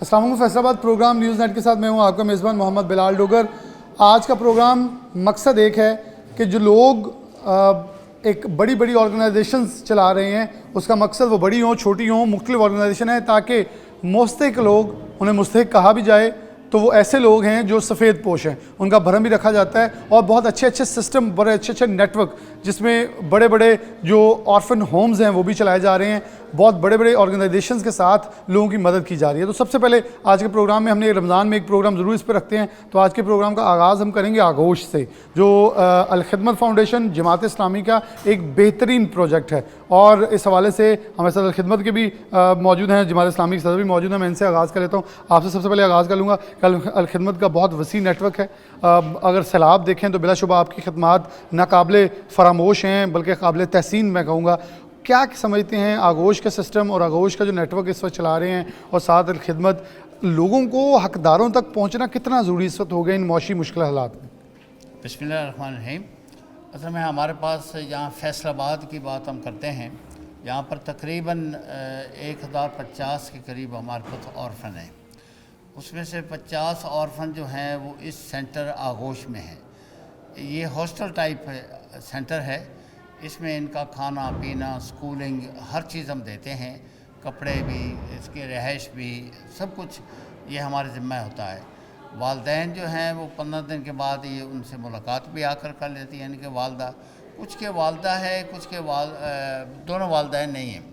अस्सलाम वालेकुम। Faisalabad programme news net के साथ मैं हूं आपका मेज़बान मोहम्मद बिलाल डोगर। आज का प्रोग्राम मकसद एक है कि जो लोग एक बड़ी बड़ी ऑर्गेनाइजेशंस चला रहे हैं, उसका मकसद वो बड़ी हों छोटी हों मुख्तलिफ ऑर्गेनाइजेशन है, ताकि मुस्तहिक लोग, उन्हें मुस्तहिक कहा भी जाए तो वो ऐसे लोग हैं जो सफ़ेद पोश हैं, उनका भरम भी रखा जाता है। और बहुत अच्छे अच्छे सिस्टम, बड़े अच्छे अच्छे नेटवर्क जिसमें बड़े बड़े जो ऑर्फन होम्स हैं वो भी चलाए जा रहे हैं, बहुत बड़े बड़े ऑर्गेनाइजेशंस के साथ लोगों की मदद की जा रही है। तो सबसे पहले आज के प्रोग्राम में हमने रमज़ान में एक प्रोग्राम ज़रूर इस पर रखते हैं, तो आज के प्रोग्राम का आगाज़ हम करेंगे आगोश से, जो अल खिदमत फाउंडेशन जमात इस्लामी का एक बेहतरीन प्रोजेक्ट है। और इस हवाले से हमारे साथ अल खिदमत के भी मौजूद हैं, जमात इस्लामी के सदर भी मौजूद हैं। मैं इनसे आगाज़ कर लेता हूँ। आपसे सबसे पहले आगाज़ कर लूँगा। कल अल खिदमत का बहुत वसी नेटवर्क है, अगर सैलाब देखें तो बिलाशुबा आपकी खदमात नाकाबिले फरामोश हैं, बल्कि काबिल तहसीन मैं कहूँगा। क्या समझते हैं आगोश का सिस्टम और आगोश का जो नेटवर्क इस वक्त चला रहे हैं, और साथ अल खिदमत लोगों को हकदारों तक पहुँचना कितना ज़रूरी इस वक्त हो गया इन मौशी मुश्किल हालात में? बिस्मिल्लाहिर्रहमानिर्रहीम। असल में हमारे पास यहाँ फैसलाबाद की बात हम करते हैं, यहाँ पर तकरीबन 1050 के करीब हमारे पास ऑर्फन हैं। उसमें से 50 ऑर्फन जो हैं वो इस सेंटर आगोश में हैं। ये हॉस्टल टाइप सेंटर है। इसमें इनका खाना पीना, स्कूलिंग, हर चीज़ हम देते हैं, कपड़े भी, इसकी रहाइश भी, सब कुछ ये हमारे ज़िम्मे होता है। वालदैन जो हैं वो 15 दिन के बाद ये उनसे मुलाकात भी आकर कर लेती हैं। इनके वालदा, कुछ के वालदा है, कुछ के दोनों वालदैन नहीं हैं।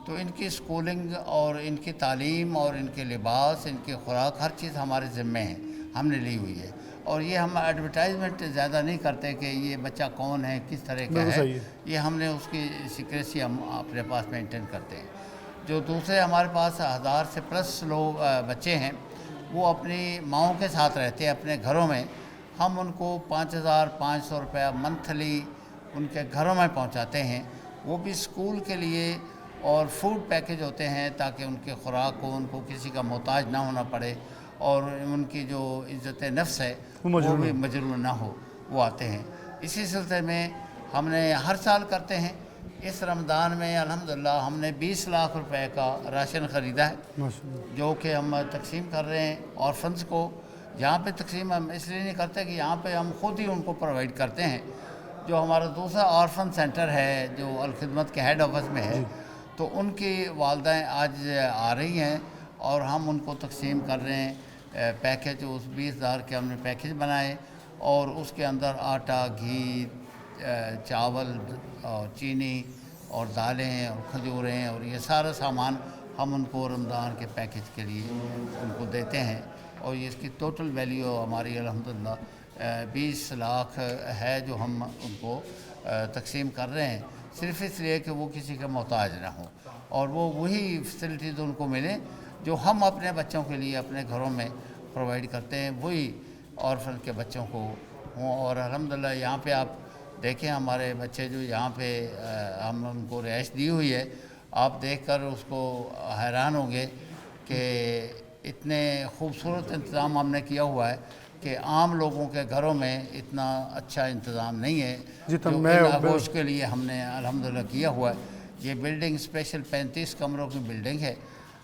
तो इनकी स्कूलिंग और इनकी तालीम और इनके लिबास, इनकी खुराक, हर चीज़ हमारे ज़िम्मे है, हमने ली हुई है। और ये हम एडवर्टाइजमेंट ज़्यादा नहीं करते कि ये बच्चा कौन है, किस तरह का है, ये हमने उसकी सीक्रेसी हम अपने पास मेंटेन करते हैं। जो दूसरे हमारे पास 1000 से प्लस लोग बच्चे हैं, वो अपनी माओं के साथ रहते हैं अपने घरों में। हम उनको 5500 रुपया मंथली उनके घरों में पहुंचाते हैं। वो भी स्कूल के लिए, और फूड पैकेज होते हैं ताकि उनके खुराक को, उनको किसी का मोहताज ना होना पड़े, और उनकी जो इज़्ज़त नफ्स है वो भी मजरूर ना हो, वो आते हैं। इसी सिलसिले में हमने हर साल करते हैं। इस रमज़ान में अल्हम्दुलिल्लाह हमने 20 लाख रुपए का राशन ख़रीदा है, जो कि हम तकसीम कर रहे हैं ऑर्फन्स को। यहाँ पे तकसीम हम इसलिए नहीं करते कि यहाँ पे हम ख़ुद ही उनको प्रोवाइड करते हैं। जो हमारा दूसरा ऑर्फन सेंटर है जो अल खिदमत के हेड ऑफिस में है, तो उनकी वालदाएँ आज आ रही हैं और हम उनको तकसीम कर रहे हैं। पैकेज उस 20,000 के हमने पैकेज बनाए, और उसके अंदर आटा, घी, चावल और चीनी और दालें और खजूरें और ये सारा सामान हम उनको रमज़ान के पैकेज के लिए उनको देते हैं। और ये इसकी टोटल वैल्यू हमारी अल्हम्दुलिल्लाह 20 लाख है, जो हम उनको तकसीम कर रहे हैं, सिर्फ इसलिए कि वो किसी का मोहताज ना हो, और वो वही फैसिलिटीज़ उनको मिले जो हम अपने बच्चों के लिए अपने घरों में प्रोवाइड करते हैं, वही ऑर्फन के बच्चों को हों। और अल्हम्दुलिल्लाह यहाँ पे आप देखें हमारे बच्चे जो यहाँ पे हम उनको रिहाइश दी हुई है, आप देखकर उसको हैरान होंगे कि इतने खूबसूरत इंतज़ाम हमने किया हुआ है कि आम लोगों के घरों में इतना अच्छा इंतज़ाम नहीं है जो इन आगोश के लिए हमने अल्हम्दुलिल्लाह किया हुआ है। ये बिल्डिंग स्पेशल 35 कमरों की बिल्डिंग है,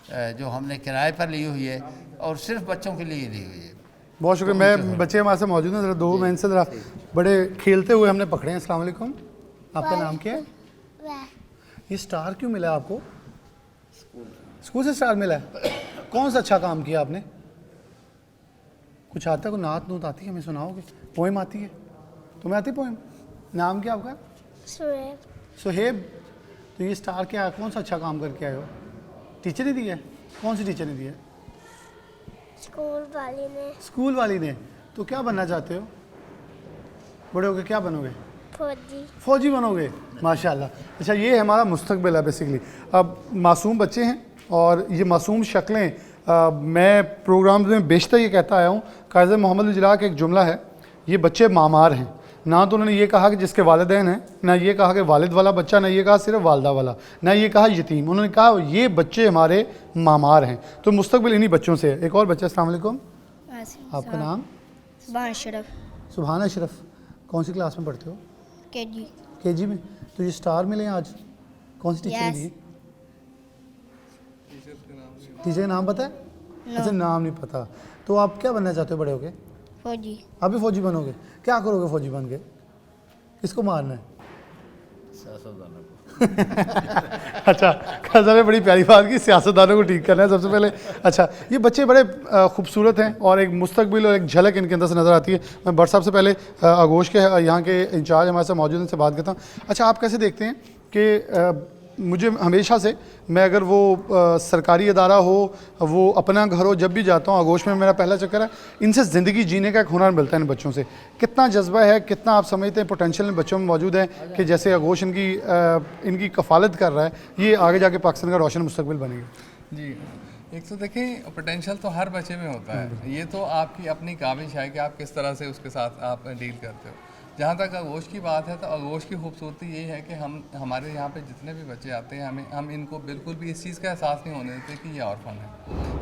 जो हमने किराए पर ली हुई है और सिर्फ बच्चों के लिए ली हुई है। बहुत शुक्रिया। मैं बच्चे हमारे से मौजूद हैं, ज़रा दो मैं इनसे ज़रा बड़े खेलते हुए हमने पकड़े हैं। अस्सलाम वालेकुम, आपका नाम क्या है? ये स्टार क्यों मिला आपको? स्कूल से स्टार मिला है? कौन सा अच्छा काम किया आपने? कुछ आता है, कोई नात नूत आती है, हमें सुनाओगे? पोएम आती है? तुम्हें आती पोएम? नाम क्या आपका? सुहेब। सुहेब। तो ये स्टार क्या, कौन सा अच्छा काम करके आए हो? टीचर ने दिया है? कौन सी टीचर ने दिया है? स्कूल वाली ने। स्कूल वाली ने। तो क्या बनना चाहते हो? बड़े होके क्या बनोगे? फौजी। फौजी बनोगे, माशाल्लाह। अच्छा, ये है हमारा मुस्तकबिल है बेसिकली। अब मासूम बच्चे हैं और ये मासूम शक्लें मैं प्रोग्राम में बेशतर ये कहता आया हूँ, काज़ी मोहम्मद उजला का एक जुमला है, ये बच्चे मामार हैं। ना तो उन्होंने ये कहा कि जिसके वालिदैन हैं, ना ये कहा कि वालिद वाला बच्चा, ना ये कहा सिर्फ वालदा वाला, ना ये कहा यतीम, उन्होंने कहा ये बच्चे हमारे मामार हैं। तो मुस्तकबिल इन्हीं बच्चों से है। एक और बच्चा, अस्सलाम वालेकुम, आपका नाम? सुभान अशरफ। सुभान अशरफ। कौन सी क्लास में पढ़ते हो? केजी। केजी में। तो ये स्टार मिले आज, कौन सी टीचर ने दिए? टीचर का नाम पता है? अच्छा, नाम नहीं पता। तो आप क्या बनना चाहते हो बड़े होके? फौजी। आप भी फौजी बनोगे? क्या करोगे फौजी बन के? किसको मारना है? अच्छा, खासा ने बड़ी प्यारी बात की, सियासतदानों को ठीक करना है सबसे पहले। अच्छा, ये बच्चे बड़े खूबसूरत हैं और एक मुस्तकबिल और एक झलक इनके अंदर से नज़र आती है। मैं बट साहब से पहले आगोश के यहाँ के इंचार्ज हमारे साथ मौजूद हैं, उनसे बात करता हूँ। अच्छा, आप कैसे देखते हैं कि मुझे हमेशा से, मैं अगर वो सरकारी अदारा हो, वो अपना घर हो, जब भी जाता हूँ, आगोश में मेरा पहला चक्कर है, इनसे ज़िंदगी जीने का एक हुनर मिलता है इन बच्चों से। कितना जज्बा है, कितना आप समझते हैं पोटेंशियल इन बच्चों में मौजूद है कि जैसे आगोश इनकी कफ़ालत कर रहा है, ये आगे जाके पाकिस्तान का रोशन मुस्तकबिल बनेगा? जी, एक तो देखें, पोटेंशियल तो हर बच्चे में होता है, ये तो आपकी अपनी काबिश है कि आप किस तरह से उसके साथ आप डील करते हो। जहाँ तक आगोश की बात है, तो आगोश की खूबसूरती यही है कि हमारे यहाँ पे जितने भी बच्चे आते हैं, हम इनको बिल्कुल भी इस चीज़ का एहसास नहीं होने देते कि ये ऑर्फन है।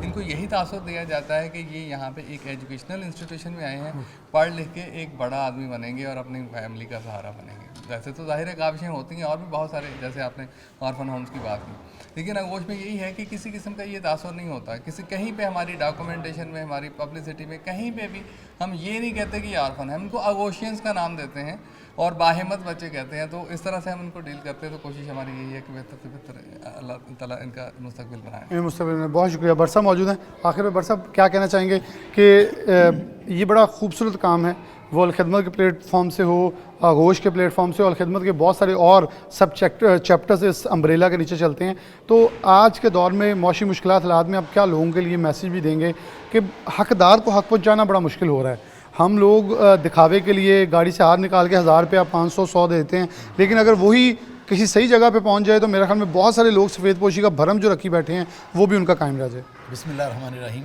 इनको यही तासुर दिया जाता है कि ये यहाँ पे एक एजुकेशनल इंस्टीट्यूशन में आए हैं, पढ़ लिख के एक बड़ा आदमी बनेंगे और अपनी फैमिली का सहारा बनेंगे। वैसे तो ज़ाहिर है काबिशें होती हैं और भी बहुत सारे, जैसे आपने ऑर्फन होम्स की बात की, लेकिन आगोश में यही है कि किसी किस्म का ये तासुर नहीं होता। कहीं पे हमारी डॉक्यूमेंटेशन में, हमारी पब्लिसिटी में, कहीं पे भी हम ये नहीं कहते कि ये ऑर्फन है, हम उनको आगोशियंस का नाम देते हैं और बाहिम्मत बच्चे कहते हैं। तो इस तरह से हम उनको डील करते हैं। तो कोशिश हमारी यही है कि बेहतर से बेहतर अल्लाह ताला इनका मुस्तकबिल बनाए। मुस्तकबिल में बहुत शुक्रिया। बट साहब मौजूद हैं, आखिर में बट साहब क्या कहना चाहेंगे कि ये बड़ा खूबसूरत काम है, वो अलखिदमत के प्लेटफॉर्म से हो, आगोश के प्लेटफॉर्म से, और अलखिदमत के बहुत सारे और सब चैप्टर्स इस अम्ब्रेला के नीचे चलते हैं। तो आज के दौर में मौशी मुश्किलात हालात में आप क्या लोगों के लिए मैसेज भी देंगे कि हकदार को हक पहुँचाना बड़ा मुश्किल हो रहा है? हम लोग दिखावे के लिए गाड़ी से हाथ निकाल के 1000 रुपया 500 100 देते हैं, लेकिन अगर वही किसी सही जगह पे पहुंच जाए तो मेरे ख्याल में बहुत सारे लोग सफ़ेद पोशी का भरम जो रखी बैठे हैं वो भी उनका कायम रह जाए। बिस्मिल्लाहिर्रहमानिर्रहीम।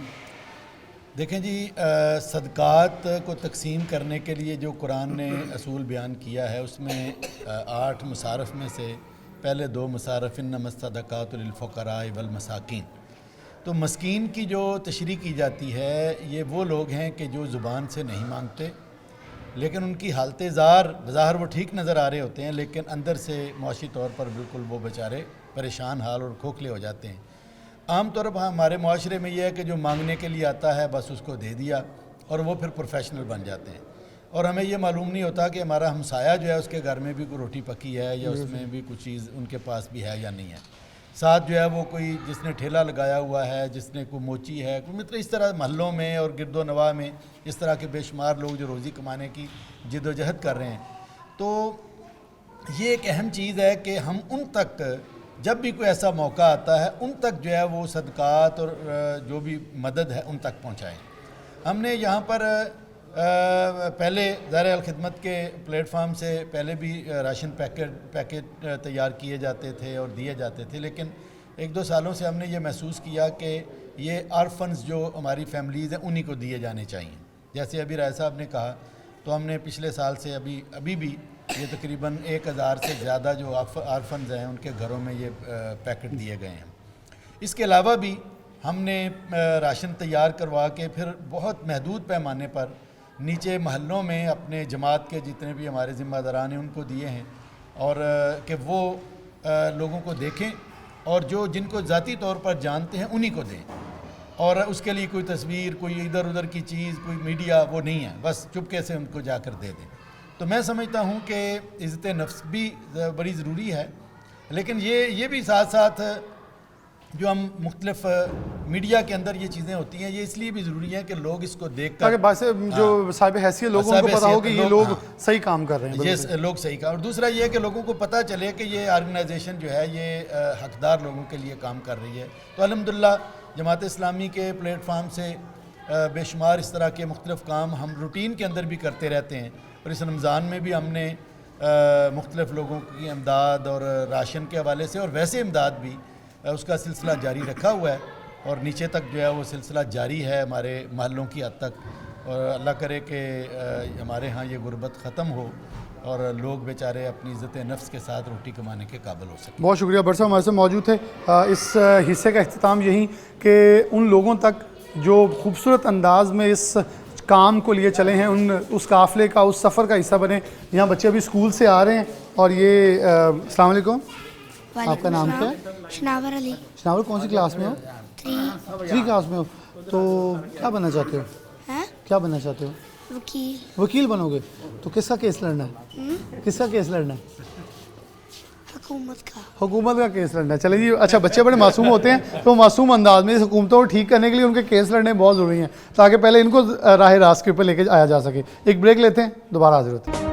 देखें जी, सदक़ात को तकसीम करने के लिए जो कुरान ने असूल बयान किया है, उसमें 8 मुसारफ़ में से पहले 2 मुसारफ़ इन्नमा सदक़ातु लिल-फ़ुक़राए वल मसाकीन। तो मस्कीन की जो तशरीह की जाती है, ये वो लोग हैं कि जो ज़ुबान से नहीं मांगते, लेकिन उनकी हालत ज़ाहिर वो ठीक नज़र आ रहे होते हैं, लेकिन अंदर से मुआशी तौर पर बिल्कुल वो बेचारे परेशान हाल और खोखले हो जाते हैं। आम तौर पर हमारे माशरे में यह है कि जो मांगने के लिए आता है बस उसको दे दिया और वो फिर प्रोफेशनल बन जाते हैं, और हमें ये मालूम नहीं होता कि हमारा हमसाया जो है उसके घर में भी कोई रोटी पकी है या उसमें भी कुछ चीज़ उनके पास भी है या नहीं है। साथ जो है वो कोई जिसने ठेला लगाया हुआ है, जिसने कोई मोची है, कोई मतलब इस तरह महल्लों में और गिरदो नवा में इस तरह के बेशुमार लोग जो रोज़ी कमाने की जिद्दोजहद कर रहे हैं। तो ये एक अहम चीज़ है कि हम उन तक जब भी कोई ऐसा मौका आता है, उन तक जो है वो सदक़ात और जो भी मदद है उन तक पहुँचाएँ। हमने यहाँ पर पहले ज़ाहिर अलखिदमत के प्लेटफार्म से पहले भी राशन पैकेट तैयार किए जाते थे और दिए जाते थे, लेकिन 1-2 सालों से हमने ये महसूस किया कि ये ऑर्फन्स जो हमारी फैमिलीज़ हैं उन्हीं को दिए जाने चाहिए। जैसे अभी राय साहब ने कहा, तो हमने पिछले साल से अभी भी ये तकरीबन 1000 से ज़्यादा जो ऑर्फन्स हैं उनके घरों में ये पैकेट दिए गए हैं। इसके अलावा भी हमने राशन तैयार करवा के फिर बहुत महदूद पैमाने पर नीचे महल्लों में अपने जमात के जितने भी हमारे ज़िम्मेदारान हैं उनको दिए हैं, और कि वो लोगों को देखें और जो जिनको ज़ाती तौर पर जानते हैं उन्हीं को दें, और उसके लिए कोई तस्वीर, कोई इधर उधर की चीज़, कोई मीडिया वो नहीं है, बस चुपके से उनको जाकर दे दें। तो मैं समझता हूँ कि इज़्ज़त नफ्स भी बड़ी ज़रूरी है, लेकिन ये भी साथ साथ जो हम मुख्तलिफ मीडिया के अंदर ये चीज़ें होती हैं, ये इसलिए भी ज़रूरी है कि लोग इसको देख कर, जो साहिब हैसियत लोगों को पता हो कि ये लोग सही काम कर रहे हैं, ये लोग सही काम। और दूसरा ये है कि लोगों को पता चले कि ये ऑर्गेनाइजेशन जो है ये हकदार लोगों के लिए काम कर रही है। तो अल्हम्दुलिल्लाह जमात इस्लामी के प्लेटफार्म से बेशुमार इस तरह के मुख्तलिफ काम हम रूटीन के अंदर भी करते रहते हैं, और इस रमज़ान में भी हमने मुख्तलिफ लोगों की इमदाद और राशन के हवाले से और वैसे इमदाद भी उसका सिलसिला जारी रखा हुआ है, और नीचे तक जो है वो सिलसिला जारी है हमारे महल्लों की हद तक। और अल्लाह करे कि हमारे यहाँ ये गुर्बत ख़त्म हो और लोग बेचारे अपनी इज़्ज़त नफ्स के साथ रोटी कमाने के काबिल हो सकें। बहुत शुक्रिया। बट साहब हमारे साथ मौजूद थे। इस हिस्से का अख्तिताम यही कि उन लोगों तक जो खूबसूरत अंदाज में इस काम को लिए चले हैं, उस काफ़िले का, उस सफ़र का हिस्सा बने। यहाँ बच्चे अभी स्कूल से आ रहे हैं, और ये अस्सलाम वालेकुम, आपका नाम क्या है? शनावर अली। शनावर, कौन सी क्लास में हो? 3। 3 क्लास में हो, तो क्या बनना चाहते हो? हैं? क्या बनना चाहते हो? वकील। वकील बनोगे? तो किसका केस लड़ना है? किसका केस लड़ना है? हुकूमत का। हुकूमत का केस लड़ना है। चले जी, अच्छा बच्चे बड़े मासूम होते हैं, तो मासूम अंदाज में इस हुकूमतों को ठीक करने के लिए उनके केस लड़ने बहुत ज़रूरी हैं, ताकि पहले इनको राह रास्त के ऊपर लेके आया जा सके। एक ब्रेक लेते हैं, दोबारा हाजिर होते हैं।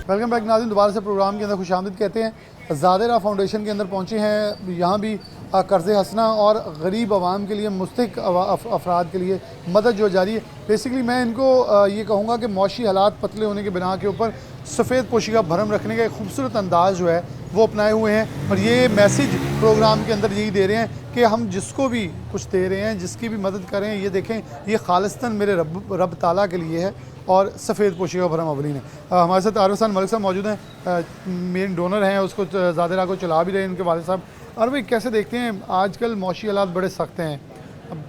वेलकम बैक नाज़रीन, दोबारा से प्रोग्राम के अंदर खुशामदीद कहते हैं। ज़ादेरा फाउंडेशन के अंदर पहुँचे हैं। यहाँ भी कर्ज़ हसना और गरीब आवाम के लिए, मुस्तहिक अफराद के लिए मदद जो जारी है। बेसिकली मैं इनको ये कहूँगा कि मौशी हालात पतले होने के बिना के ऊपर सफ़ेद पोशी का भरम रखने का एक खूबसूरत अंदाज़ जो है वो अपनाए हुए हैं, और ये मैसेज प्रोग्राम के अंदर यही दे रहे हैं कि हम जिसको भी कुछ दे रहे हैं, जिसकी भी मदद करें, ये देखें ये खालिस्तन मेरे रब ताला के लिए है, और सफ़ेद पोशी का भरम अवलीन है। हमारे साथ आरव हसन मलिक साहब मौजूद हैं, मेन डोनर हैं, उसको ज़ादेरा को चला भी रहे हैं उनके वालिद साहब। और भाई कैसे देखते हैं आजकल मौशी हालात बड़े सख्त हैं,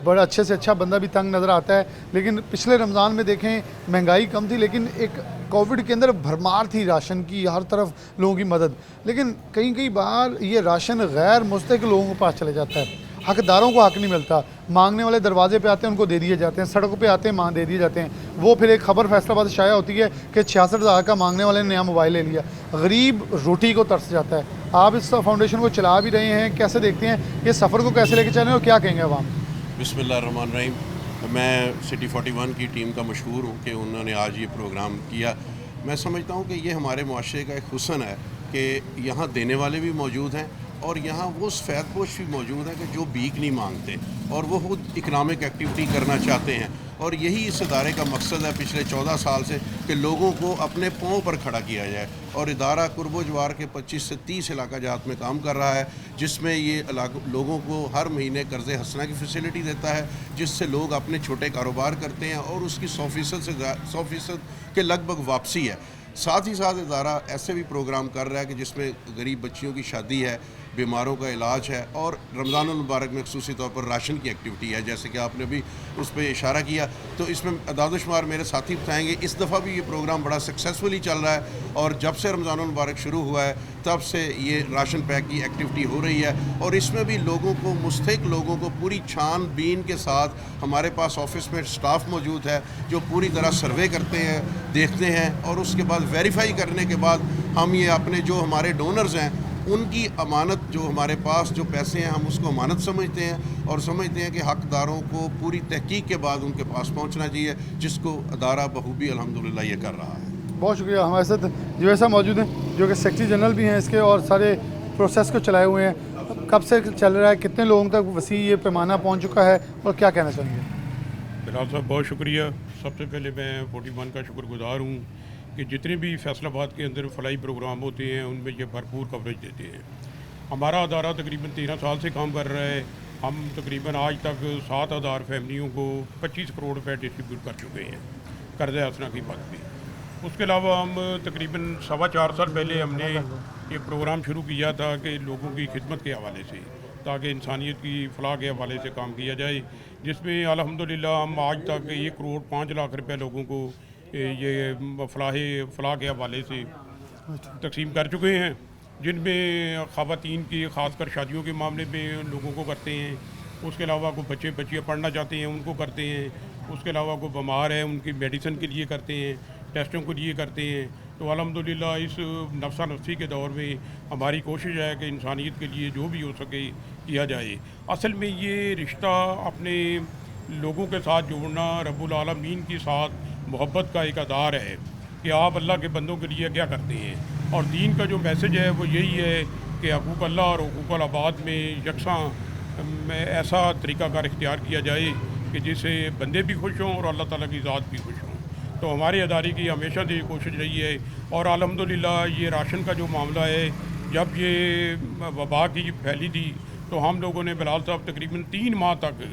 बड़ा अच्छे से अच्छा बंदा भी तंग नज़र आता है, लेकिन पिछले रमज़ान में देखें महंगाई कम थी, लेकिन एक कोविड के अंदर भरमार थी राशन की, हर तरफ लोगों की मदद, लेकिन कई बार ये राशन गैर मुस्तहिक लोगों के पास चले जाता है, हकदारों को हक नहीं मिलता, मांगने वाले दरवाजे पे आते हैं उनको दे दिए जाते हैं, सड़कों पे आते हैं मांग दे दिए जाते हैं। वो फिर एक खबर फैसलाबाद से शाया होती है कि 66,000 का मांगने वाले ने नया मोबाइल ले लिया, गरीब रोटी को तरस जाता है। आप इस फाउंडेशन को चला भी रहे हैं, कैसे देखते हैं ये सफ़र को, कैसे लेके चलें और क्या कहेंगे अवाम? बिस्मिल्लाहिर्रहमानिर्रहीम। मैं सिटी 41 की टीम का मशहूर हूँ कि उन्होंने आज ये प्रोग्राम किया। मैं समझता हूँ कि ये हमारे मुआशरे का एक हुस्न है कि यहाँ देने वाले भी मौजूद हैं और यहाँ वो सफ़ेदपोश भी मौजूद हैं कि जो भीख नहीं मांगते और वो खुद इकनॉमिक एक्टिविटी करना चाहते हैं, और यही इस इदारे का मकसद है पिछले 14 साल से कि लोगों को अपने पाँव पर खड़ा किया जाए। और इदारा कुर्बो जवार के 25 से 30 इलाका जात में काम कर रहा है, जिसमें ये लोगों को हर महीने कर्ज़ हसना की फैसिलिटी देता है, जिससे लोग अपने छोटे कारोबार करते हैं और उसकी 100% के लगभग वापसी है। साथ ही साथ इदारा ऐसे भी प्रोग्राम कर रहा है कि जिसमें गरीब बच्चियों की शादी है, बीमारों का इलाज है, और रमज़ानुल मुबारक में ख़ुसूसी तौर पर राशन की एक्टिविटी है, जैसे कि आपने भी उस पर इशारा किया। तो इसमें अदाद-ओ-शुमार मेरे साथी बताएंगे। इस दफ़ा भी ये प्रोग्राम बड़ा सक्सेसफुली चल रहा है, और जब से रमज़ानुल मुबारक शुरू हुआ है तब से ये राशन पैक की एक्टिविटी हो रही है, और इसमें भी लोगों को, मुस्तहिक लोगों को पूरी छानबीन के साथ हमारे पास ऑफिस में स्टाफ मौजूद है जो पूरी तरह सर्वे करते हैं, देखते हैं, और उसके बाद वेरीफाई करने के बाद हम ये अपने जो हमारे डोनर्स हैं उनकी अमानत, जो हमारे पास जो पैसे हैं हम उसको अमानत समझते हैं, और समझते हैं कि हकदारों को पूरी तहकीक के बाद उनके पास पहुंचना चाहिए, जिसको अदारा बखूबी अल्हम्दुलिल्लाह ये कर रहा है। बहुत शुक्रिया। हमारे साथ जो ऐसा मौजूद हैं जो कि सेक्रेटरी जनरल भी हैं इसके, और सारे प्रोसेस को चलाए हुए हैं। कब से चल रहा है, कितने लोगों तक वसी ये पैमाना पहुँच चुका है, और क्या कहना चाहेंगे? बिलाल साहब बहुत शुक्रिया। सबसे पहले मैं 41 का शुक्रगुजार हूँ कि जितने भी फैसलाबाद के अंदर फलाई प्रोग्राम होते हैं उनमें ये भरपूर कवरेज देते हैं। हमारा अदारा तकरीबन 13 साल से काम कर रहा है। हम तकरीबन आज तक 7,000 फैमिलियों को 25 करोड़ रुपए डिस्ट्रीब्यूट कर चुके हैं कर्ज़ हसना की बात में। उसके अलावा हम तकरीबन 4.25 साल पहले हमने ये प्रोग्राम शुरू किया था कि लोगों की खिदमत के हवाले से, ताकि इंसानियत की फलाह के हवाले से काम किया जाए, जिसमें अल्हम्दुलिल्लाह हम आज तक 1 करोड़ 5 लाख रुपए लोगों को ये फलाह के हवाले से तकसीम कर चुके हैं, जिनमें ख़वातीन की ख़ासकर शादियों के मामले में लोगों को करते हैं। उसके अलावा कोई बच्चियाँ पढ़ना चाहते हैं उनको करते हैं। उसके अलावा कोई बीमार है उनकी मेडिसिन के लिए करते हैं, टेस्टों के लिए करते हैं। तो अल्हम्दुलिल्लाह इस नफ्सा नफ्सी के दौर में हमारी कोशिश है कि इंसानियत के लिए जो भी हो सके किया जाए। असल में ये रिश्ता अपने लोगों के साथ जोड़ना, रब्बुल आलमीन के साथ मोहब्बत का एक आधार है कि आप अल्लाह के बंदों के लिए क्या करते हैं। और दीन का जो मैसेज है वो यही है कि हकूक़ अल्लाह और हकूक़ आबाद में यकसां में ऐसा तरीक़ाकार इख्तियार किया जाए कि जिससे बंदे भी खुश हों और अल्लाह ताला की ज़ात भी खुश हों। तो हमारे अदारे की हमेशा से कोशिश रही है। और अल्हम्दुलिल्लाह ये राशन का जो मामला है, जब ये वबा की फैली थी तो हम लोगों ने बिलाल साहब तकरीबन 3 माह तक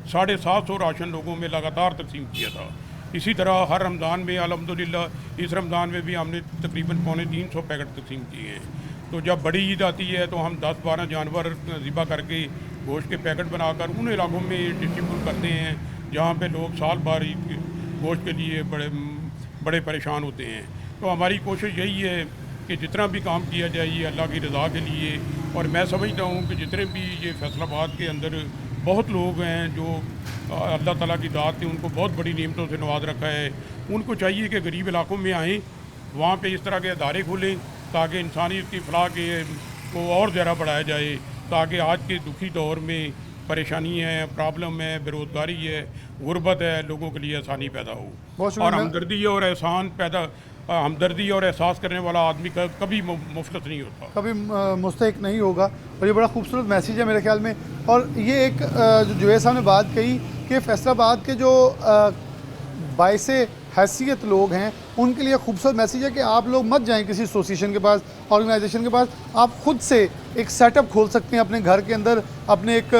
750 राशन लोगों में लगातार तकसीम किया था। इसी तरह हर रमज़ान में अल्हम्दुलिल्लाह इस रमज़ान में भी हमने तकरीबन 350 पैकेट तकसीम किए हैं। तो जब बड़ी ईद आती है तो हम 10-12 जानवर ज़िबा करके गोश्त के पैकेट बनाकर उन इलाकों में डिस्ट्रीब्यूट करते हैं जहाँ पे लोग साल भर गोश्त के लिए बड़े परेशान होते हैं। तो हमारी कोशिश यही है कि जितना भी काम किया जाए ये अल्लाह की रज़ा के लिए। और मैं समझता हूँ कि जितने भी ये फैसलाबाद के अंदर बहुत लोग हैं जो अल्लाह ताला की दात ने उनको बहुत बड़ी नेमतों से नवाज रखा है, उनको चाहिए कि गरीब इलाकों में आएँ, वहाँ पे इस तरह के अदारे खोलें ताकि इंसानियत की फलाह के को और ज़्यादा बढ़ाया जाए, ताकि आज के दुखी दौर में परेशानी है, प्रॉब्लम है, बेरोज़गारी है, गुर्बत है, लोगों के लिए आसानी पैदा हो। और हमदर्दी और एहसास करने वाला आदमी कभी मुफलस नहीं होता, कभी मुस्तहिक नहीं होगा। और ये बड़ा खूबसूरत मैसेज है मेरे ख्याल में। और ये एक जो जुवैद साहब ने बात कही कि फैसलाबाद के जो बाइसे हैसियत लोग हैं उनके लिए खूबसूरत मैसेज है कि आप लोग मत जाएं किसी एसोसिएशन के पास, ऑर्गेनाइजेशन के पास, आप खुद से एक सेटअप खोल सकते हैं अपने घर के अंदर, अपने एक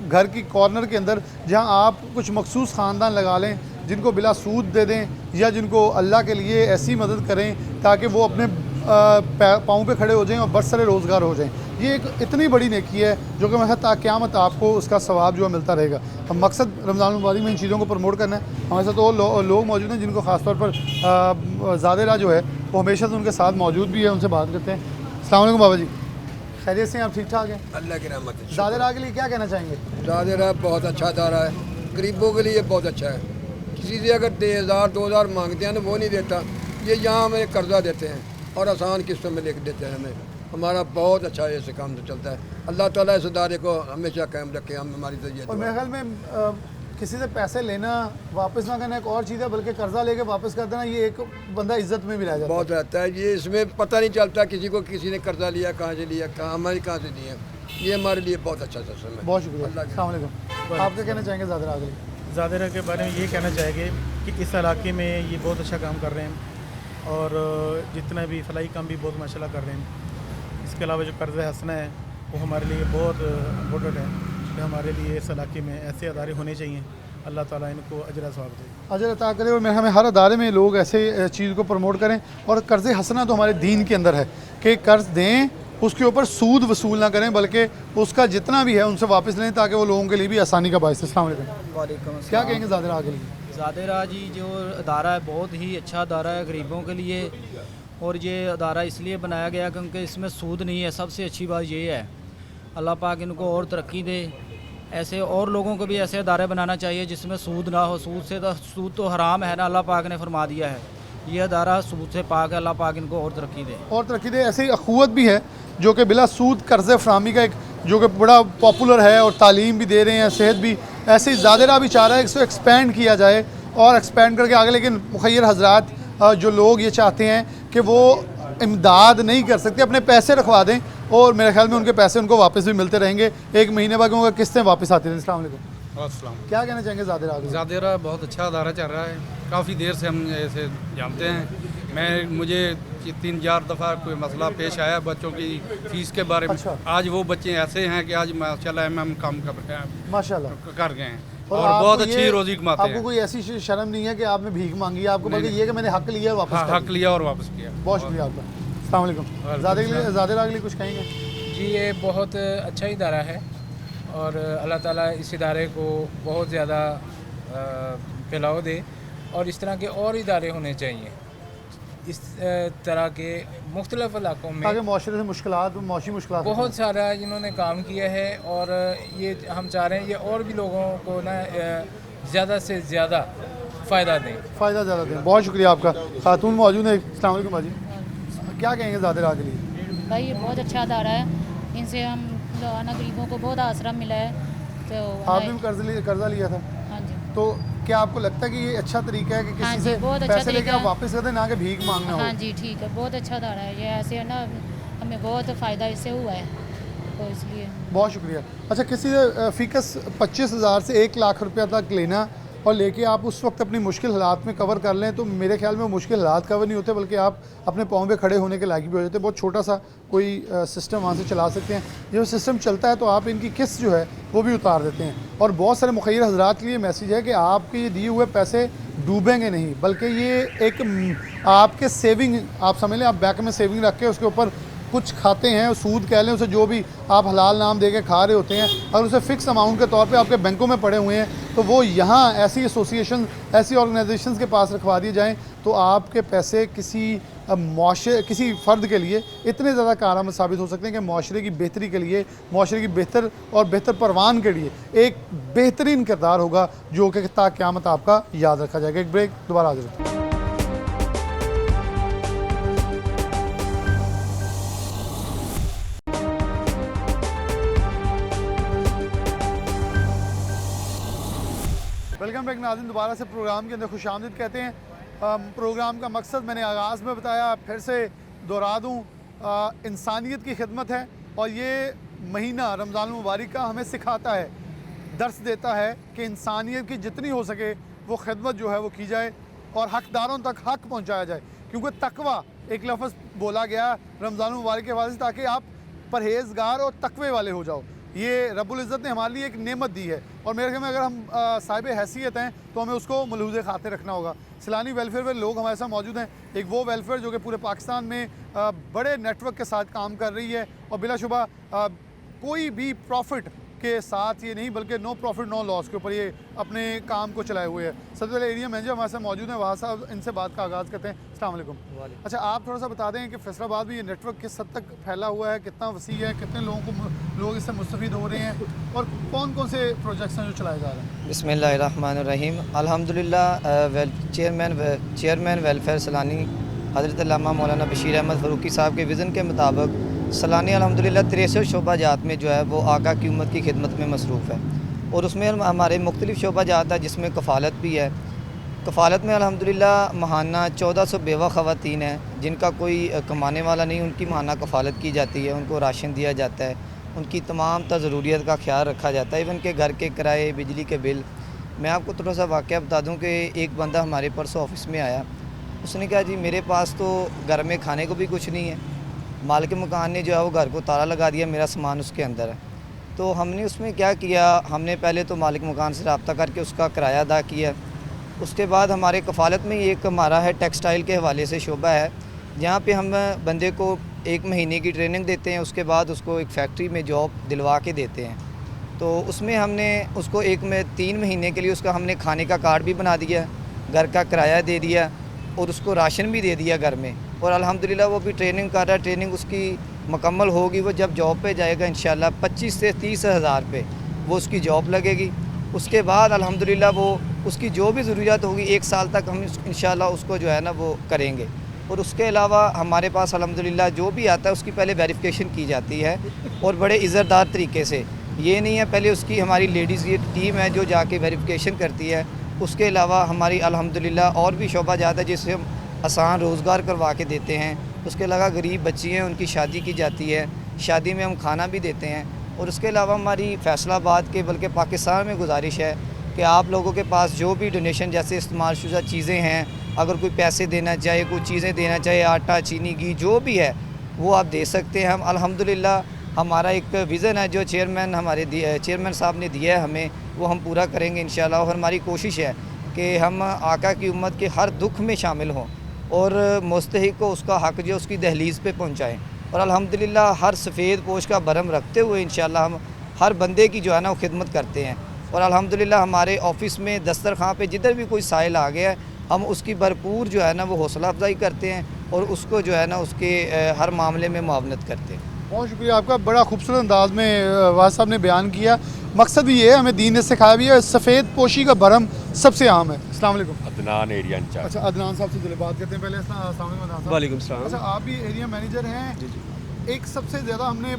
घर की कॉर्नर के अंदर, जहां आप कुछ मखसूस ख़ानदान लगा लें जिनको बिला सूद दे दें या जिनको अल्लाह के लिए ऐसी मदद करें ताकि वो अपने पाँव पे खड़े हो जाएं और बरसरे रोज़गार हो जाएं। ये एक इतनी बड़ी नेकी है जो कि मैं क़यामत आपको उसका सवाब जो है मिलता रहेगा। हम मकसद रमज़ान मुबारक में इन चीज़ों को प्रमोट करना है। हमारे साथ वो लोग मौजूद हैं जिनको ख़ास तौर पर ज़ादेरा जो है वो हमेशा से उनके साथ मौजूद भी है, उनसे बात करते हैं। अस्सलाम वालेकुम बाबा जी, खैरियत से हैं आप? ठीक ठाक हैं, अल्लाह की रहमत है। ज़ादेरा के लिए क्या कहना चाहेंगे? ज़ादेरा बहुत अच्छा अदारा है, गरीबों के लिए बहुत अच्छा है। किसी से अगर 1000-2000 मांगते हैं ना वो नहीं देता, ये यहाँ हमें कर्जा देते हैं और आसान किस्तों में लिख देते हैं हमें। हमारा बहुत अच्छा ऐसे काम से चलता है। अल्लाह ताला इस अदारे को हमेशा कायम रखे, हम हमारी तो ये। और मेरे ख्याल में किसी से पैसे लेना वापस ना करना एक और चीज़ है, बल्कि कर्जा लेके वापस कर देना ये एक बंदा इज्जत में भी रह जाता है। बहुत रहता है ये, इसमें पता नहीं चलता किसी को किसी ने कर्जा लिया, कहाँ से लिया, हमारी कहाँ से लिया। ये हमारे लिए बहुत अच्छा सिस्टम है। बहुत शुक्रिया। अस्सलाम वालेकुम। आप क्या कहना चाहेंगे ज़ादेरा के लिए? ज़ादेरा के बारे में ये कहना चाहेंगे कि इस इलाके में ये बहुत अच्छा काम कर रहे हैं और जितना भी फलाई काम भी बहुत माशाल्लाह कर रहे हैं। इसके अलावा जो कर्ज़ हसना है वो हमारे लिए बहुत इम्पोर्टेंट है कि हमारे लिए इस इलाके में ऐसे अदारे होने चाहिए। अल्लाह ताला इनको अजर सवाब दे, अजर अता करे। और मैं हमें हर अदारे में लोग ऐसे चीज़ को प्रमोट करें। और कर्ज़ हसना तो हमारे दीन के अंदर है कि कर्ज़ दें, उसके ऊपर सूद वसूल ना करें, बल्कि उसका जितना भी है उनसे वापस लें ताकि वो लोगों के लिए भी आसानी का बायस है। अस्सलाम वालेकुम। वालेकुम अस्सलाम। क्या कहेंगे ज़ादेरा के लिए? ज़ादेरा जी जो अदारा है बहुत ही अच्छा अदारा है गरीबों के लिए, और ये अदारा इसलिए बनाया गया क्योंकि इसमें सूद नहीं है। सबसे अच्छी बात ये है, अल्लाह पाक इनको और तरक्की दे। ऐसे और लोगों को भी ऐसे अदारे बनाना चाहिए जिसमें सूद ना हो। सूद तो हराम है ना, अल्लाह पाक ने फरमा दिया है। ये अदारा सूद से पाक है, अल्लाह पाक इनको और तरक्की दे। और तरक्की दे। ऐसे ही अखुवत भी है जो कि बिला सूद कर्ज़ फ़रामी का एक जो कि बड़ा पॉपुलर है और तालीम भी दे रहे हैं, सेहत भी। ऐसे ही ज़ादेरा भी चाह रहा है कि इसको एक्सपेंड किया जाए और एक्सपेंड करके आगे। लेकिन मुखय्यर हजरात जो लोग ये चाहते हैं कि वो इमदाद नहीं कर सकते, अपने पैसे रखवा दें और मेरे ख्याल में उनके पैसे उनको वापस भी मिलते रहेंगे। एक महीने बाद क्योंकि किस्तें वापस आती रहें। अस्सलाम वालेकुम। अस्सलाम। क्या कहना चाहेंगे ज़ादेरा? ज़ादेरा बहुत अच्छा अदारा चल रहा है, काफ़ी देर से हम ऐसे जानते हैं। मुझे 3-4 दफ़ा कोई मसला पेश आया बच्चों की फ़ीस के बारे में। अच्छा। आज वो बच्चे ऐसे हैं कि आज माशाल्लाह हम काम माशाल्लाह कर गए हैं और बहुत अच्छी रोज़ी कमाते हैं। आपको कोई ऐसी शर्म नहीं है कि आपने भीख मांगी है आपको, बल्कि ये कि मैंने हक लिया और वापस हाँ, हक लिया और वापस किया। बहुत शुक्रिया आपका। अस्सलाम वालेकुम। ज़ादेरा के लिए कुछ कहेंगे? जी ये बहुत अच्छा इदारा है और अल्लाह ताला इस इदारे को बहुत ज़्यादा फैलाव दे और इस तरह के और इदारे होने चाहिए इस तरह के मुख्तलिफ इलाकों में, ताकि माशरे से मुश्किलात बहुत सारा जिन्होंने काम किया है। और ये हम चाह रहे हैं ये और भी लोगों को ना ज़्यादा से ज़्यादा फ़ायदा दें। बहुत शुक्रिया आपका। खातून मौजूद है। अस्सलाम वालेकुम बाजी, क्या कहेंगे ज़ादेरा के लिए? भाई ये बहुत अच्छा अदारा है, इनसे हम ना गरीबों को बहुत आसरा मिला है। तो आपने भी कर्जा लिया था? हाँ जी। तो क्या आपको लगता है कि ये अच्छा तरीका है कि किसी से पैसे लेके आप वापस कर दें, ना कि भीख मांगना हो? हाँ जी ठीक है, बहुत अच्छा अदारा है ये। ऐसे है ना हमें बहुत फ़ायदा इससे हुआ है, तो इसलिए बहुत शुक्रिया। अच्छा, किसी से फ़ीकस 25,000 से 1 लाख रुपया तक लेना और लेके आप उस वक्त अपनी मुश्किल हालात में कवर कर लें, तो मेरे ख्याल में वो मुश्किल हालात कवर नहीं होते, बल्कि आप अपने पाँव पे खड़े होने के लायक भी हो जाते हैं। बहुत छोटा सा कोई सिस्टम वहाँ से चला सकते हैं। जब सिस्टम चलता है तो आप इनकी किस्त जो है वो भी उतार देते हैं। और बहुत सारे मुखय्यर हजरात के लिए मैसेज है कि आपके ये दिए हुए पैसे डूबेंगे नहीं, बल्कि ये एक आपके सेविंग, आप समझ लें आप बैंक में सेविंग रख के उसके ऊपर कुछ खाते हैं, सूद कह लें उसे, जो भी आप हलाल नाम दे के खा रहे होते हैं, अगर उसे फ़िक्स अमाउंट के तौर पे आपके बैंकों में पड़े हुए हैं तो वो यहाँ ऐसी एसोसिएशन, ऐसी ऑर्गेनाइजेशंस के पास रखवा दिए जाएं तो आपके पैसे किसी फ़र्द के लिए इतने ज़्यादा कारआमद साबित हो सकते हैं कि माशरे की बेहतरी के लिए, माशरे की बेहतर परवान के लिए एक बेहतरीन किरदार होगा जो कि ता क़यामत आपका याद रखा जाएगा। एक ब्रेक, दोबारा हाजिर होते हैं। वेलकम बैक नाज़रीन, दोबारा से प्रोग्राम के अंदर खुशामदीद कहते हैं। प्रोग्राम का मकसद मैंने आगाज़ में बताया, फिर से दोहरा दूँ, इंसानियत की खिदमत है और ये महीना रमज़ान मुबारक का हमें सिखाता है, दर्स देता है कि इंसानियत की जितनी हो सके वो खिदमत जो है वो की जाए और हकदारों तक हक पहुँचाया जाए, क्योंकि तकवा एक लफ्ज़ बोला गया रमज़ान मुबारक के हवाले से ताकि आप परहेज़गार और तकवे वाले हो जाओ। ये रब्बुल इज़्ज़त ने हमारे लिए एक नेमत दी है और मेरे ख्याल में अगर हम साहिब हैसियत हैं तो हमें उसको मलहूज़ खातिर रखना होगा। सैलानी वेलफेयर में लोग हमारे साथ मौजूद हैं, एक वो वेलफेयर जो कि पूरे पाकिस्तान में बड़े नेटवर्क के साथ काम कर रही है और बिलाशुबा कोई भी प्रॉफिट के साथ ये नहीं बल्कि नो प्रॉफिट नो लॉस के ऊपर ये अपने काम को चलाए हुए है। सबसे पहले एरिया मैनेजर हमारे साथ मौजूद हैं, वहाँ साहब इनसे बात का आगाज़ करते हैं। अस्सलाम वालेकुम। अच्छा, आप थोड़ा सा बता दें कि फैसलाबाद में ये नेटवर्क किस हद तक फैला हुआ है, कितना वसी है, कितने लोग इससे मुस्तफ़ीद हो रहे हैं और कौन कौन से प्रोजेक्ट्स हैं जो चलाए जा रहे हैं? बिस्मिल्लाहिर्रहमानिर्रहीम। अल्हम्दुलिल्लाह चेयरमैन वेलफेयर सलानी हज़रत अल्लामा मौलाना बशीर अहमद फ़रूकी साहब के विज़न के मुताबिक सलानी अल्हम्दुलिल्लाह 63 शोबा जात में जो है वो आका की उम्मत की खिदमत में मसरूफ़ है और उसमें हमारे मुख्तलिफ़ शोबा जात है जिसमें कफ़ालत भी है। कफ़ालत में अल्हम्दुलिल्लाह महाना 1400 बेवा ख़वातीन हैं जिनका कोई कमाने वाला नहीं, उनकी महाना कफ़ालत की जाती है, उनको राशन दिया जाता है, उनकी तमाम ज़रूरियत का ख्याल रखा जाता है, इवन के घर के किराए, बिजली के बिल। मैं आपको थोड़ा सा वाक़या बता दूँ कि एक बंदा हमारे परसों ऑफ़िस में आया, उसने कहा जी मेरे पास तो घर में खाने को भी कुछ नहीं है, मालिक मकान ने जो है वो घर को ताला लगा दिया, मेरा सामान उसके अंदर है। तो हमने उसमें क्या किया, हमने पहले तो मालिक मकान से रब्ता करके उसका किराया अदा किया। उसके बाद हमारे कफ़ालत में एक हमारा है टेक्सटाइल के हवाले से शोबा है जहाँ पे हम बंदे को 1 महीने की ट्रेनिंग देते हैं, उसके बाद उसको एक फैक्ट्री में जॉब दिलवा के देते हैं। तो उसमें हमने उसको 3 महीने के लिए उसका हमने खाने का कार्ड भी बना दिया, घर का किराया दे दिया और उसको राशन भी दे दिया घर में। और अल्हम्दुलिल्लाह वो भी ट्रेनिंग कर रहा है, ट्रेनिंग उसकी मुकम्मल होगी, वो जब जॉब पे जाएगा इंशाल्लाह 25 से 30 हज़ार पे वो उसकी जॉब लगेगी। उसके बाद अल्हम्दुलिल्लाह वो उसकी जो भी ज़रूरत होगी 1 साल तक हम इंशाल्लाह उसको जो है ना वो करेंगे। और उसके अलावा हमारे पास अल्हम्दुलिल्लाह जो भी आता है उसकी पहले वेरिफिकेशन की जाती है और बड़े इज़्ज़तदार तरीके से। ये नहीं है पहले उसकी हमारी लेडीज़ की टीम है जो जाके वेरिफिकेशन करती है। उसके अलावा हमारी अल्हम्दुलिल्लाह और भी शोबा जाता है जिससे हम आसान रोज़गार करवा के देते हैं। उसके अलावा गरीब बच्ची हैं उनकी शादी की जाती है, शादी में हम खाना भी देते हैं। और उसके अलावा हमारी फैसलाबाद के बल्कि पाकिस्तान में गुजारिश है कि आप लोगों के पास जो भी डोनेशन जैसे इस्तेमाल शुदा चीज़ें हैं, अगर कोई पैसे देना चाहे, कोई चीज़ें देना चाहे, आटा, चीनी, घी जो भी है वो आप दे सकते हैं। हम अल्हम्दुलिल्लाह हमारा एक विज़न है जो चेयरमैन साहब ने दिया है हमें, वो हम पूरा करेंगे इंशाल्लाह। और हमारी कोशिश है कि हम आका की उम्मत के हर दुख में शामिल हों और मुस्तहिक को उसका हक़ जो उसकी दहलीज़ पे पहुँचाएँ। और अल्हम्दुलिल्लाह हर सफ़ेद पोश का भरम रखते हुए इंशाल्लाह हम हर बंदे की जो है ना वो खिदमत करते हैं। और अल्हम्दुलिल्लाह हमारे ऑफ़िस में दस्तरखां पे जिधर भी कोई साइल आ गया है हम उसकी भरपूर जो है ना वो हौसला अफजाई करते हैं और उसको जो है ना उसके हर मामले में मुआवनत करते हैं। बहुत शुक्रिया आपका, बड़ा खूबसूरत अंदाज में वाज साहब ने बयान किया। मकसद भी ये है, हमें दीन ने सिखाया भी है, सफ़ेद पोशी का भरम सबसे आम है। अस्सलाम वालेकुम। Adnan area in charge. अच्छा, अदनान साहब से चले बात करते हैं। पहले अस्सलाम वालेकुम। वालेकुम सलाम। अच्छा, आप भी एरिया मैनेजर हैं। एक सबसे ज़्यादा हमने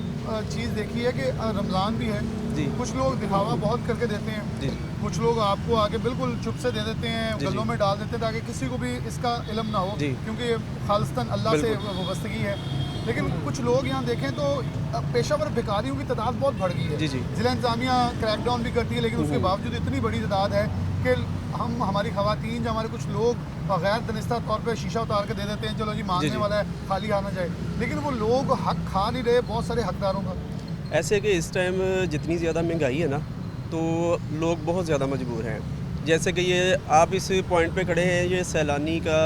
चीज़ देखी है कि रमज़ान भी है जी, कुछ लोग दिखावा बहुत करके देते हैं जी, कुछ लोग आपको आगे बिल्कुल चुप से दे देते हैं, गलों में डाल देते हैं ताकि किसी को भी इसका इल्म ना हो, क्योंकि ये खालिस्तान अल्लाह से वाबस्तगी है। लेकिन कुछ लोग यहाँ देखें तो पेशावर भिखारियों की तादाद बहुत बढ़ गई है। ज़िला इंतज़ामिया क्रैकडाउन भी करती है, लेकिन उसके बावजूद इतनी बड़ी तादाद है कि हमारी ख़वातीन, जो हमारे कुछ लोग गैर दनिस्ता तौर पे शीशा उतार के दे देते हैं, चलो जी मांगने वाला है खाली आना जाए, लेकिन वो लोग हक खा नहीं रहे बहुत सारे हकदारों का। ऐसे कि इस टाइम जितनी ज़्यादा महंगाई है ना तो लोग बहुत ज़्यादा मजबूर हैं। जैसे कि ये आप इस पॉइंट पे खड़े हैं, ये सैलानी का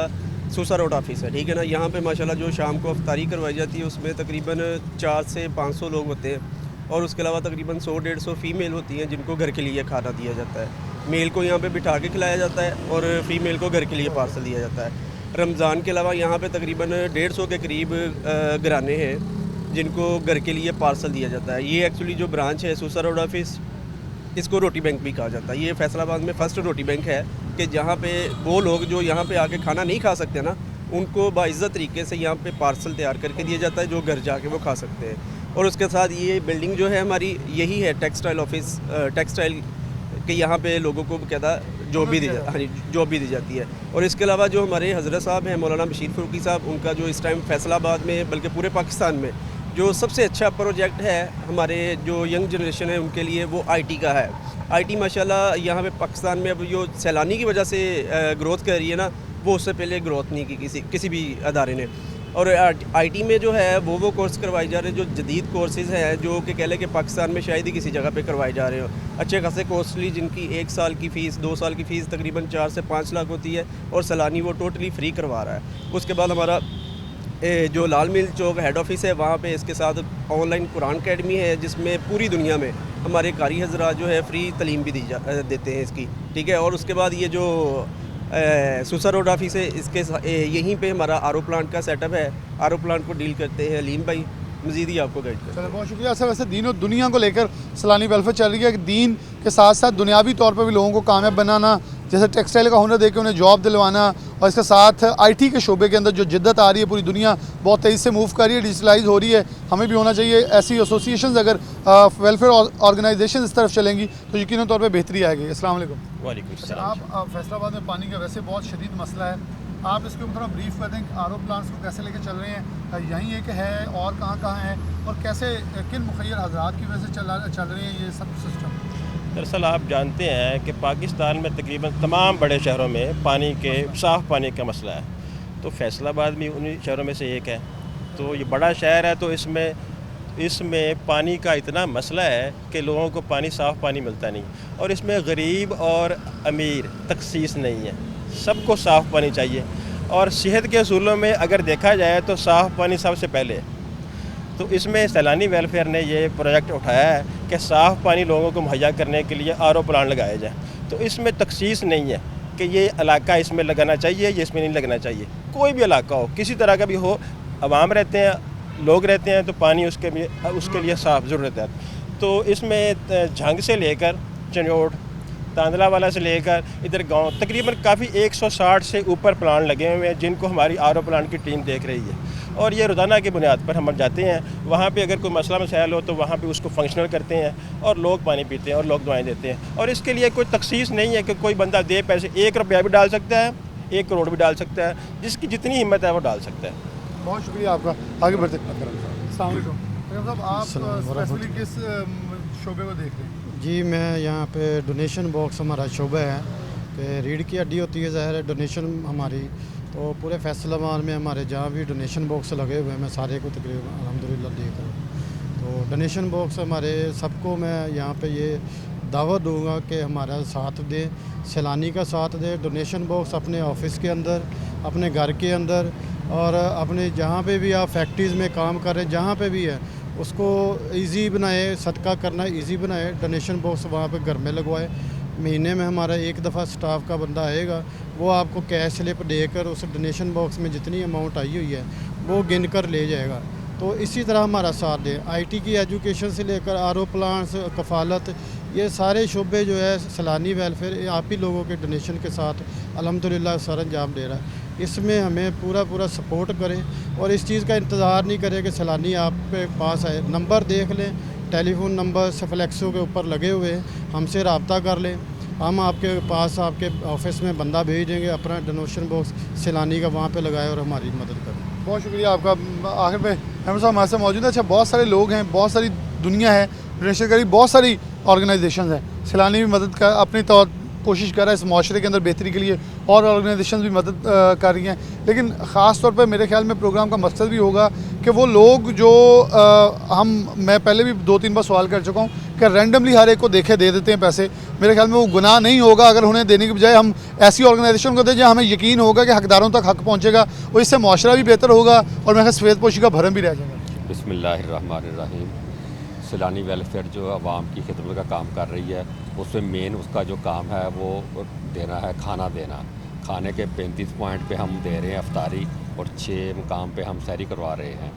सूसा रोड ऑफिस है, ठीक है ना। यहाँ पे माशाल्लाह जो शाम को अफ्तारी करवाई जाती है उसमें तकरीबन 400 से 500 लोग होते हैं और उसके अलावा तकरीबन 100-150 फ़ीमेल होती हैं जिनको घर के लिए खाना दिया जाता है। मेल को यहाँ पे बिठा के खिलाया जाता है और फ़ीमेल को घर के लिए पार्सल दिया जाता है। रमज़ान के अलावा यहाँ पे तकरीबन 150 के करीब घराने हैं जिनको घर के लिए पार्सल दिया जाता है। ये एक्चुअली जो ब्रांच है सूसा रोड ऑफिस, इसको रोटी बैंक भी कहा जाता है। ये फैसलाबाद में फ़र्स्ट रोटी बैंक है कि जहाँ पे वो लोग जो यहाँ पे आके खाना नहीं खा सकते ना, उनको बाइज़्ज़त तरीके से यहाँ पे पार्सल तैयार करके दिया जाता है जो घर जाके वो खा सकते हैं। और उसके साथ ये बिल्डिंग जो है हमारी यही है टेक्सटाइल ऑफिस, टेक्सटाइल के यहाँ पे लोगों को कहता जॉब भी दी जाती, हाँ जी, जॉब भी दी जाती है। और इसके अलावा जो हमारे हज़रत साहब हैं मौलाना बशीर फ़ारूकी साहब, उनका जो इस टाइम फैसलाबाद में बल्कि पूरे पाकिस्तान में जो सबसे अच्छा प्रोजेक्ट है हमारे जो यंग जनरेशन है उनके लिए, वो आईटी का है। आईटी माशाल्लाह यहाँ पे पाकिस्तान में अब जो सैलानी की वजह से ग्रोथ कर रही है ना, वो उससे पहले ग्रोथ नहीं की किसी भी अदारे ने। और आईटी में जो है वो कोर्स करवाए जा रहे हैं जो जदीद कोर्सेज़ हैं, जो कि कह लें कि पाकिस्तान में शायद ही किसी जगह पे करवाए जा रहे हो। अच्छे खासे कॉस्टली, जिनकी 1 साल की फ़ीस 2 साल की फ़ीस तकरीबन 4 से 5 लाख होती है और सलानी वो टोटली फ्री करवा रहा है। उसके बाद हमारा जो लाल मिल चौक हेड ऑफिस है, वहाँ पे इसके साथ ऑनलाइन कुरान अकेडमी है जिसमें पूरी दुनिया में हमारे कारी हज़रात जो है फ्री तालीम भी देते हैं इसकी, ठीक है। और उसके बाद ये जो सूसा रोड ऑफिस है, इसके यहीं पे हमारा आरओ प्लांट का सेटअप है। आरओ प्लांट को डील करते हैं अलीम भाई, मज़ीद ही आपको गाइड करें। चलो बहुत शुक्रिया सर। वैसे दीन और दुनिया को लेकर सलानी वेलफेयर चल रही है कि दीन के साथ साथ दुनियावी तौर पर भी लोगों को कामयाब बनाना, जैसे टेक्सटाइल का हुनर देकर उन्हें जॉब दिलवाना, और इसके साथ आईटी के शोबे के अंदर जो जिद्दत आ रही है, पूरी दुनिया बहुत तेज़ी से मूव कर रही है, डिजिटलाइज हो रही है। हमें भी होना चाहिए ऐसी एसोसिएशन, अगर वेलफेयर ऑर्गेनाइजेशन इस तरफ चलेंगी तो यकीनन तौर पर बेहतरी आएगी। अस्सलाम वालेकुम। वालेकुम अच्छा, आप फैसलाबाद में पानी का वैसे बहुत शदीद मसला है, आप इसके ऊपर थोड़ा ब्रीफ कर दें कि आरओ प्लांट्स को कैसे लेके चल रहे हैं, यहीं एक है और कहाँ है, और कैसे किन मुखय्यर हज़रात की वजह से चल रही है ये सब सिस्टम। दरअसल आप जानते हैं कि पाकिस्तान में तकरीबन तमाम बड़े शहरों में पानी के साफ़ पानी का मसला है, तो फैसलाबाद भी उन्हीं शहरों में से एक है। तो ये बड़ा शहर है, तो इसमें पानी का इतना मसला है कि लोगों को साफ़ पानी मिलता नहीं, और इसमें गरीब और अमीर तखसीस नहीं है, सबको साफ़ पानी चाहिए। और सेहत के असूलों में अगर देखा जाए तो साफ़ पानी सबसे पहले है। तो इसमें सैलानी वेलफेयर ने ये प्रोजेक्ट उठाया है कि साफ़ पानी लोगों को मुहैया करने के लिए आरओ प्लांट लगाया जाए। तो इसमें तखसीस नहीं है कि ये इलाका इसमें लगाना चाहिए, ये इसमें नहीं लगना चाहिए। कोई भी इलाका हो, किसी तरह का भी हो, आवाम रहते हैं, लोग रहते हैं, तो पानी उसके लिए साफ़ ज़रूरत है। तो इसमें झंग से लेकर चंजोट, तांदला वाला से लेकर इधर गांव तकरीबन काफ़ी 160 से ऊपर प्लांट लगे हुए हैं जिनको हमारी आरओ प्लांट की टीम देख रही है। और ये रोज़ाना की बुनियाद पर हम जाते हैं, वहाँ पे अगर कोई मसला मसाइल हो तो वहाँ पे उसको फंक्शनल करते हैं और लोग पानी पीते हैं और लोग दुआएं देते हैं। और इसके लिए कोई तखसीस नहीं है कि कोई बंदा दे पैसे, 1 रुपया भी डाल सकता है, 1 करोड़ भी डाल सकता है, जिसकी जितनी हिम्मत है वो डाल सकता है। बहुत शुक्रिया आपका। आगे बढ़ते साहब, आप स्पेशली किस शोबे को देख रहे हैं? जी, मैं यहाँ पे डोनेशन बॉक्स हमारा शोबा है कि रीढ़ की हड्डी होती है, ज़ाहिर है डोनेशन हमारी, तो पूरे फैसलाबाद में हमारे जहाँ भी डोनेशन बॉक्स लगे हुए हैं, मैं सारे को तकरीबन अल्हम्दुलिल्लाह देख रहा हूँ। तो डोनेशन बॉक्स हमारे सबको मैं यहाँ पे ये दावत दूंगा कि हमारा साथ दें, सैलानी का साथ दें। डोनेशन बॉक्स अपने ऑफिस के अंदर, अपने घर के अंदर, और अपने जहाँ पे भी आप फैक्ट्रीज़ में काम कर रहे हैं, जहाँ पे भी है, उसको इजी बनाए, सदका करना इजी बनाए। डोनेशन बॉक्स वहाँ पे घर में लगवाए। महीने में हमारा एक दफ़ा स्टाफ का बंदा आएगा, वो आपको कैश स्लिप देकर उस डोनेशन बॉक्स में जितनी अमाउंट आई हुई है वो गिन कर ले जाएगा। तो इसी तरह हमारा साथ दें। आईटी की एजुकेशन से लेकर आरओ प्लांट्स, कफ़ालत, ये सारे शोबे जो है सैलानी वेलफेयर आप ही लोगों के डोनेशन के साथ अल्हम्दुलिल्लाह सर अंजाम दे रहा है। इसमें हमें पूरा सपोर्ट करें और इस चीज़ का इंतज़ार नहीं करें कि सैलानी आपके पास आए। नंबर देख लें, टेलीफोन नंबर सफलेक्सो के ऊपर लगे हुए हैं, हमसे रब्ता कर लें, हम आपके पास आपके ऑफिस में बंदा भेज देंगे, अपना डोनेशन बॉक्स सैलानी का वहाँ पे लगाए और हमारी मदद करें। बहुत शुक्रिया आपका। आखिर में हम साहब हमारे साथ मौजूद है। अच्छा, बहुत सारे लोग हैं, बहुत सारी दुनिया है, डोनेशन करी बहुत सारी ऑर्गेनाइजेशन हैं, सैलानी भी मदद कर अपनी कोशिश कर रहा है इस माशरे के अंदर बेहतरी के लिए, और ऑर्गेनाइजेशन भी मदद कर रही हैं। लेकिन ख़ास तौर पर मेरे ख्याल में प्रोग्राम का मकसद भी होगा कि वो लोग जो मैं पहले भी 2-3 बार सवाल कर चुका हूँ कि रैंडमली हर एक को दे देते हैं पैसे, मेरे ख्याल में वो गुनाह नहीं होगा अगर उन्हें देने के बजाय हम ऐसी ऑर्गेनाइजेशन को दें जहाँ हमें यकीन होगा कि हकदारों तक हक पहुँचेगा और इससे माशरा भी बेहतर होगा और मेरे ख्याल सफ़ेद पोशी का भरम भी रह जाएगा। बिस्मिल्लाहिर्रहमानिर्रहीम। सैलानी वेलफेयर जो आवाम की खिदमत का काम कर रही है, उसमें मेन उसका जो काम है वो देना है, खाना देना। खाने के 35 पॉइंट पे हम दे रहे हैं अफ्तारी और 6 मुकाम पे हम सैरी करवा रहे हैं।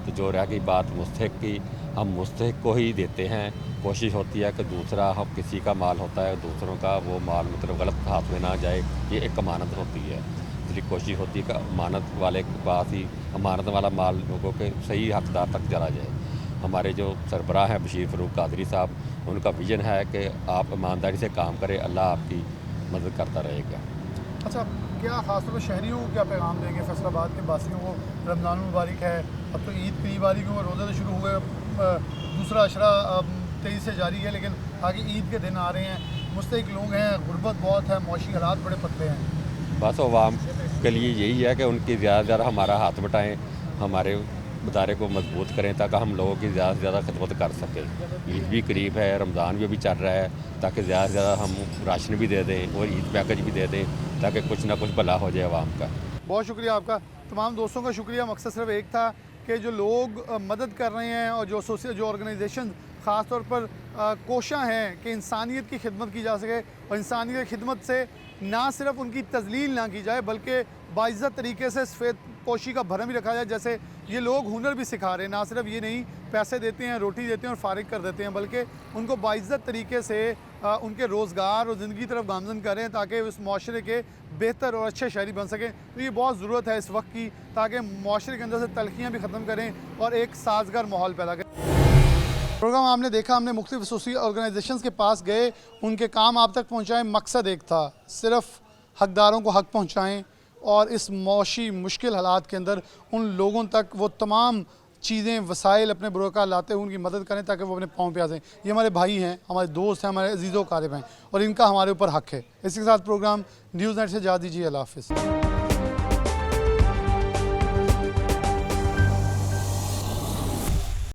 तो जो रह गई बात मुस्तहिक की, हम मुस्तहिक को ही देते हैं। कोशिश होती है कि दूसरा हम किसी का माल होता है, दूसरों का वो माल मतलब गलत हाथ में ना जाए, ये एक अमानत होती है। इसलिए कोशिश होती है कि अमानत वाले के पास ही अमानत वाला माल लोगों के सही हकदार तक चला जाए। हमारे जो सरबराह हैं बशीर फ़रूक कादरी साहब, उनका विज़न है कि आप ईमानदारी से काम करें, अल्लाह आपकी मदद करता रहेगा। अच्छा, क्या ख़ासतौर पर शहरियों को क्या पैगाम देंगे? फैसलाबाद के वासियों को रमज़ान मुबारक है, अब तो ईद करीब आ रही है, रोज़े तो शुरू हो गए, दूसरा अशरा 23 से जारी है, लेकिन आगे ईद के दिन आ रहे हैं, मुस्तहिक लोग हैं, गुर्बत बहुत है, मौशी हालात बड़े पतले हैं। बस आवाम के लिए यही है कि उनकी ज़्यादा से ज़्यादा हमारा हाथ बटाएँ, हमारे इदारे को मजबूत करें ताकि हम लोगों की ज़्यादा से ज़्यादा खिदमत कर सकें। ईद भी करीब है, रमज़ान भी अभी चल रहा है, ताकि ज़्यादा से ज़्यादा हम राशन भी दे दें और ईद पैकेज भी दे दें ताकि कुछ ना कुछ भला हो जाए आवाम का। बहुत शुक्रिया आपका, तमाम दोस्तों का शुक्रिया। मकसद सिर्फ एक था कि जो लोग मदद कर रहे हैं और जो ऑर्गेनाइजेशन ख़ास तौर पर कोशिश हैं कि इंसानियत की खिदमत की जा सके, और इंसानियत की खिदमत से ना सिर्फ उनकी तजलील ना की जाए बल्कि बाइज़्ज़त तरीके से सफ़ेद पोशी का भरम भी रखा जाए। जैसे ये लोग हुनर भी सिखा रहे हैं, ना सिर्फ ये नहीं पैसे देते हैं, रोटी देते हैं और फारिग कर देते हैं, बल्कि उनको बाइज़्ज़त तरीके से उनके रोज़गार और ज़िंदगी की तरफ गामज़न करें ताकि उस माशरे के बेहतर और अच्छे शहरी बन सकें। तो ये बहुत ज़रूरत है इस वक्त की, ताकि माशरे के अंदर से तलखियाँ भी ख़त्म करें और एक साजगार माहौल पैदा करें। प्रोग्राम आपने देखा, हमने मुख्तलिफ एसोसिएशन ऑर्गेनाइजेशंस के पास गए, उनके काम आप तक पहुँचाएँ। मकसद एक था, सिर्फ हकदारों को हक पहुँचाएँ और इस मौशी मुश्किल हालात के अंदर उन लोगों तक वो तमाम चीज़ें वसाइल अपने बुरोकार लाते हुए उनकी मदद करें ताकि वो अपने पाँव पे आ जाएँ। ये हमारे भाई हैं, हमारे दोस्त हैं, हमारे अजीज़ व क़ारिब हैं और इनका हमारे ऊपर हक़ है। इसी के साथ प्रोग्राम न्यूज़ नेट से जा दीजिए। अल्लाह हाफ़िज़।